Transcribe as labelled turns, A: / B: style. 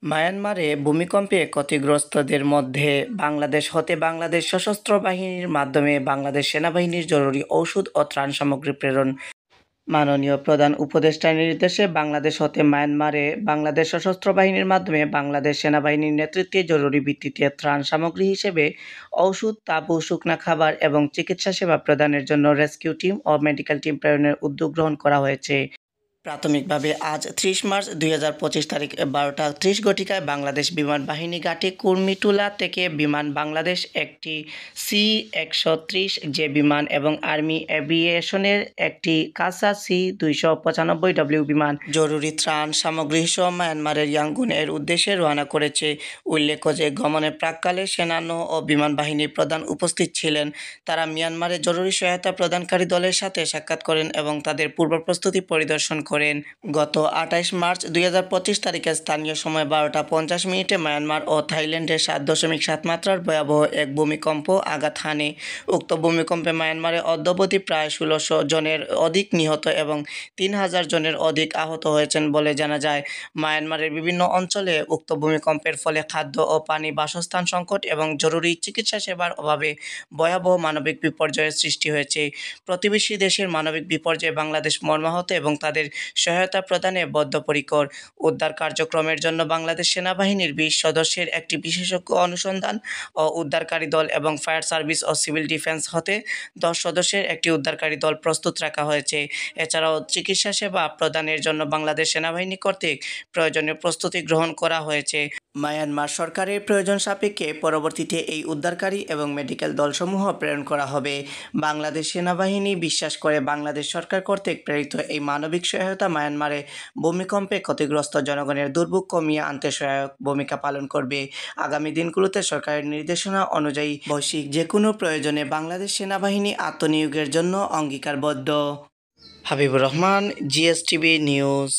A: মায়ানমারে ভূমিকম্পে ক্ষতিগ্রস্তদের মধ্যে বাংলাদেশ হতে বাংলাদেশ সশস্ত্র বাহিনীর মাধ্যমে বাংলাদেশ সেনাবাহিনীর জরুরি ঔষধ ও ত্রাণ সামগ্রী প্রেরণ। মাননীয় প্রধান উপদেষ্টার নির্দেশে বাংলাদেশ হতে মায়ানমারে বাংলাদেশ সশস্ত্র বাহিনীর মাধ্যমে বাংলাদেশ সেনাবাহিনীর নেতৃত্বে জরুরি ভিত্তিতে ত্রাণ সামগ্রী হিসেবে ঔষধ, তাঁবু, শুকনা খাবার এবং চিকিৎসা সেবা প্রদানের জন্য রেস্কিউ টিম ও মেডিকেল টিম প্রেরণের উদ্যোগ গ্রহণ করা হয়েছে। প্রাথমিকভাবে আজ ৩০ মার্চ ২০২৫ তারিখ ১২টা ৩০ ঘটিকায় বাংলাদেশ বিমান বাহিনী ঘাঁটি কুর্মিটোলা থেকে বিমান বাংলাদেশ একটি সি-১৩০ জে বিমান এবং আর্মি এভিয়েশনের একটি কাসা সি-২৯৫ বিমান জরুরি ত্রাণ সামগ্রী সহ মায়ানমারের ইয়াঙ্গুন এর উদ্দেশ্যে রওনা করেছে। উল্লেখ্য যে গমনের প্রাক্কালে সেনানৌ ও বিমান বাহিনীর প্রধান উপস্থিত ছিলেন। তারা মিয়ানমারে জরুরি সহায়তা প্রদানকারী দলের সাথে সাক্ষাৎ করেন এবং তাদের পূর্ব প্রস্তুতি পরিদর্শন করেন। গত ২৮ মার্চ ২০২৫ তারিখে স্থানীয় সময় ১২টা ৫০ মায়ানমার ও থাইল্যান্ডের ৭.৭ মাত্রার ভয়াবহ এক ভূমিকম্প আঘাত হানে। উক্ত ভূমিকম্পে মায়ানমারে অদ্যাবধি প্রায় ১৬০০ জনের অধিক নিহত এবং ৩,০০০ জনের অধিক আহত হয়েছেন বলে জানা যায়। মায়ানমারের বিভিন্ন অঞ্চলে উক্ত ভূমিকম্পের ফলে খাদ্য ও পানি, বাসস্থান সংকট এবং জরুরি চিকিৎসা সেবার অভাবে ভয়াবহ মানবিক বিপর্যয়ের সৃষ্টি হয়েছে। প্রতিবেশী দেশের মানবিক বিপর্যয়ে বাংলাদেশ মর্মাহত এবং তাদের সহায়তা প্রদানে বদ্ধপরিকর। উদ্ধার কার্যক্রমের জন্য বাংলাদেশ সেনাবাহিনীর ২০ সদস্যের একটি বিশেষজ্ঞ অনুসন্ধান ও উদ্ধারকারী দল এবং ফায়ার সার্ভিস ও সিভিল ডিফেন্স হতে ১০ সদস্যের একটি উদ্ধারকারী দল প্রস্তুত রাখা হয়েছে। এছাড়াও চিকিৎসা সেবা প্রদানের জন্য বাংলাদেশ সেনাবাহিনী কর্তৃক প্রয়োজনীয় প্রস্তুতি গ্রহণ করা হয়েছে। মায়ানমার সরকারের প্রয়োজন সাপেক্ষে পরবর্তীতে এই উদ্ধারকারী এবং মেডিকেল দলসমূহ প্রেরণ করা হবে। বাংলাদেশ সেনাবাহিনী বিশ্বাস করে বাংলাদেশ সরকার কর্তৃক প্রেরিত এই মানবিক সহায়তা মায়ানমারে ভূমিকম্পে ক্ষতিগ্রস্ত জনগণের দুর্ভোগ কমিয়ে আনতে সহায়ক ভূমিকা পালন করবে। আগামী দিনগুলোতে সরকারের নির্দেশনা অনুযায়ী বৈশ্বিক যে কোনো প্রয়োজনে বাংলাদেশ সেনাবাহিনী আত্মনিয়োগের জন্য অঙ্গীকারবদ্ধ। হাবিবুর রহমান, জিএসটিভি নিউজ।